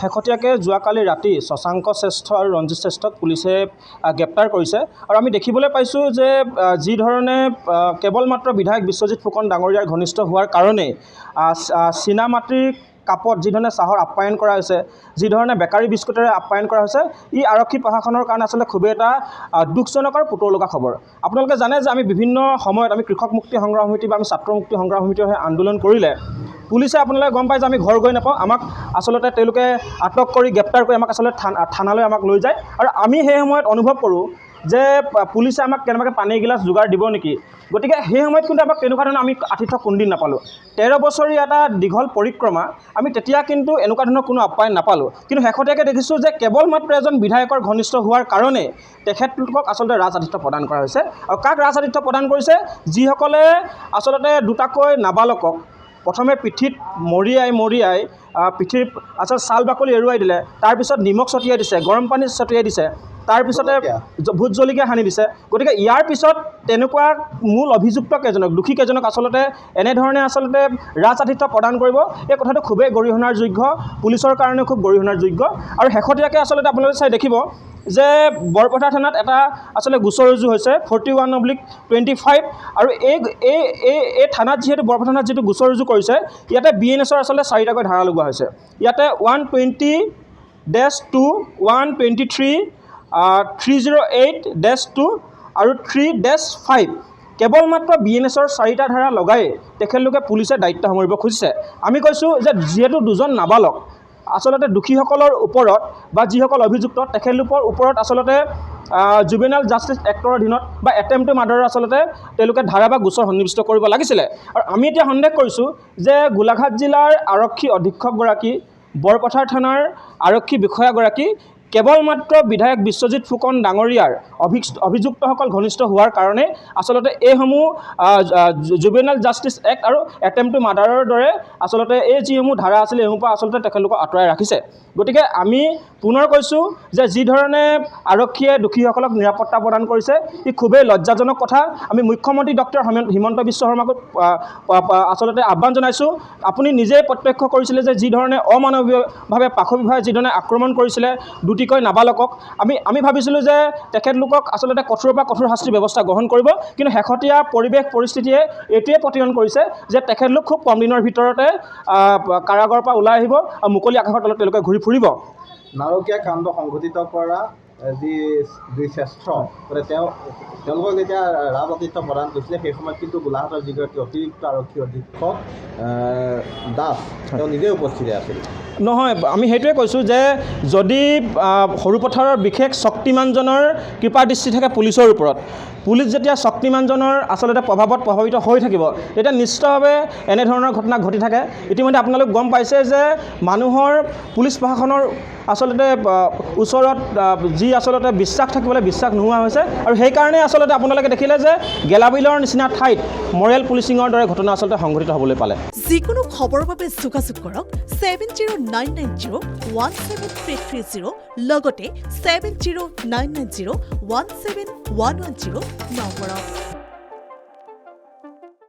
শেহতীয়াকৈ যোৱাকালি ৰাতি শশাংক শ্ৰেষ্ঠ আৰু ৰঞ্জিত শ্ৰেষ্ঠক পুলিচে গ্ৰেপ্তাৰ কৰিছে আৰু আমি দেখিবলৈ পাইছোঁ যে যি ধৰণে কেৱল মাত্ৰ বিধায়ক বিশ্বজিৎ ফুকন ডাঙৰীয়াৰ ঘনিষ্ঠ হোৱাৰ কাৰণেই চীনা মাটিৰ কাপত যি ধৰণে চাহৰ আপ্যায়ন কৰা হৈছে, যি ধৰণে বেকাৰী বিস্কুটেৰে আপ্যায়ন কৰা হৈছে, ই আৰক্ষী প্ৰশাসনৰ কাৰণে আচলতে খুবেই এটা দুখজনক আৰু পুতৌ লগা খবৰ। আপোনালোকে জানে যে আমি বিভিন্ন সময়ত আমি কৃষক মুক্তি সংগ্ৰাম সমিতি বা আমি ছাত্ৰ মুক্তি সংগ্ৰাম সমিতিৰ হৈ আন্দোলন কৰিলে পুলিচে আপোনালোকে গম পায় যে আমি ঘৰ গৈ নাপাওঁ, আমাক আচলতে তেওঁলোকে আটক কৰি গ্ৰেপ্তাৰ কৰি আমাক আচলতে থানালৈ আমাক লৈ যায় আৰু আমি সেই সময়ত অনুভৱ কৰোঁ যে পুলিচে আমাক কেনেবাকৈ পানী এগিলাচ যোগাৰ দিব নেকি। গতিকে সেই সময়ত কিন্তু আমাক তেনেকুৱা ধৰণৰ আমি আতিথ্য কোনদিন নাপালোঁ। 13 বছৰীয়া এটা দীঘল পৰিক্ৰমা আমি তেতিয়া কিন্তু এনেকুৱা ধৰণৰ কোনো আপ্যায়ন নাপালোঁ। কিন্তু শেহতীয়াকৈ দেখিছোঁ যে কেৱল মাত্ৰ এজন বিধায়কৰ ঘনিষ্ঠ হোৱাৰ কাৰণে তেখেতলোকক আচলতে ৰাজআতিথ্য প্ৰদান কৰা হৈছে। আৰু কাক ৰাজআতিথ্য প্ৰদান কৰিছে? যিসকলে আচলতে দুটাকৈ নাবালকক প্ৰথমে পিঠিত মৰিয়াই পিঠিৰ আচলতে ছাল বাকলি এৰুৱাই দিলে, তাৰপিছত নিমখ ছটিয়াই দিছে, গৰম পানী ছটিয়াই দিছে, তাৰপিছতে ভোট জলকীয়া সানি দিছে। গতিকে ইয়াৰ পিছত তেনেকুৱা মূল অভিযুক্তকেইজনক দোষীকেইজনক আচলতে এনেধৰণে আচলতে ৰাজআতিথ্য প্ৰদান কৰিব, এই কথাটো খুবেই গৰিহণাৰ যোগ্য, পুলিচৰ কাৰণেও খুব গৰিহণাৰ যোগ্য। আৰু শেহতীয়াকৈ আচলতে আপোনালোকে চাই দেখিব যে বৰপথাৰ থানাত এটা আচলতে গোচৰ ৰুজু হৈছে 41/25 আৰু এই থানাত যিহেতু বৰপথাৰ থানাত যিটো গোচৰ ৰুজু কৰিছে, ইয়াতে BNSৰ আচলতে 4টাকৈ ধাৰা লগোৱা হৈছে। ইয়াতে 120-2, 123, 308-2 আৰু 3-5 কেৱল মাত্ৰ BNSৰ 4টা ধাৰা লগাই তেখেতলোকে পুলিচে দায়িত্ব সামৰিব খুজিছে। আমি কৈছোঁ যে যিহেতু দুজন নাবালক আচলতে দোষীসকলৰ ওপৰত বা যিসকল অভিযুক্ত তেখেতলোকৰ ওপৰত আচলতে জুভেনাইল জাষ্টিছ এক্টৰ অধীনত বা এটেম্প্ট টু মাৰ্ডাৰৰ আচলতে তেওঁলোকে ধাৰা বা গোচৰ সন্নিৱিষ্ট কৰিব লাগিছিলে। আৰু আমি এতিয়া সন্দেহ কৰিছোঁ যে গোলাঘাট জিলাৰ আৰক্ষী অধীক্ষকগৰাকী, বৰপথাৰ থানাৰ আৰক্ষী বিষয়াগৰাকী কেৱল মাত্ৰ বিধায়ক বিশ্বজিৎ ফুকন ডাঙৰীয়াৰ অভিযুক্তসকল ঘনিষ্ঠ হোৱাৰ কাৰণে আচলতে এইসমূহ জুভেনাইল জাষ্টিছ এক্ট আৰু এটেম্প্ট টু মাৰ্ডাৰৰ দৰে আচলতে এই যিসমূহ ধাৰা আছিলে এইসমূহৰ পৰা আচলতে তেখেতলোকক আঁতৰাই ৰাখিছে। গতিকে আমি পুনৰ কৈছোঁ যে যি ধৰণে আৰক্ষীয়ে দোষীসকলক নিৰাপত্তা প্ৰদান কৰিছে ই খুবেই লজ্জাজনক কথা। আমি মুখ্যমন্ত্ৰী ডক্টৰ হিমন্ত বিশ্ব শৰ্মাকো আচলতে আহ্বান জনাইছোঁ, আপুনি নিজেই প্ৰত্যক্ষ কৰিছিলে যে যি ধৰণে অমানৱীয়ভাৱে পাশবিকভাৱে যি ধৰণে আক্ৰমণ কৰিছিলে দুটিকৈ নাবালকক, আমি ভাবিছিলোঁ যে তেখেতলোকক আচলতে কঠোৰৰ পৰা কঠোৰ শাস্তিৰ ব্যৱস্থা গ্ৰহণ কৰিব। কিন্তু শেহতীয়া পৰিৱেশ পৰিস্থিতিয়ে এইটোৱে প্ৰতিয়ন কৰিছে যে তেখেতলোক খুব কম দিনৰ ভিতৰতে কাৰাগাৰৰ পৰা ওলাই আহিব আৰু মুকলি আকাশৰ তলত তেওঁলোকে ঘূৰি ফুৰিব। নাৰকীয়া কাণ্ড সংঘটিত কৰা যি দুই শ্ৰেষ্ঠ তেওঁলোকক যেতিয়া ৰাজআতিথ্য প্ৰদান কৰিছিলে সেই সময়ত কিন্তু গোলাঘাটৰ যিগৰাকী অতিৰিক্ত আৰক্ষী অধীক্ষক দাস তেওঁ নিজে উপস্থিত আছিল। নহয়, আমি সেইটোৱে কৈছোঁ যে যদি সৰুপথাৰৰ বিশেষ শক্তিমানজনৰ কৃপা দৃষ্টি থাকে পুলিচৰ ওপৰত, পুলিচ যেতিয়া শক্তিমানজনৰ আচলতে প্ৰভাৱিত হৈ থাকিব তেতিয়া নিশ্চিতভাৱে এনেধৰণৰ ঘটনা ঘটি থাকে। ইতিমধ্যে আপোনালোক গম পাইছে যে মানুহৰ পুলিচ প্ৰশাসনৰ আচলতে ওচৰত যি আচলতে বিশ্বাস থাকিবলৈ বিশ্বাস নোহোৱা হৈছে আৰু সেইকাৰণে আচলতে আপোনালোকে দেখিলে যে গেলাবিলৰ নিচিনা ঠাইত মৰেল পুলিচিঙৰ দৰে ঘটনা আচলতে সংঘটিত হ'বলৈ পালে। যিকোনো খবৰৰ বাবে যোগাযোগ কৰক 7099017330 লগতে 7099017110 নম্বৰত।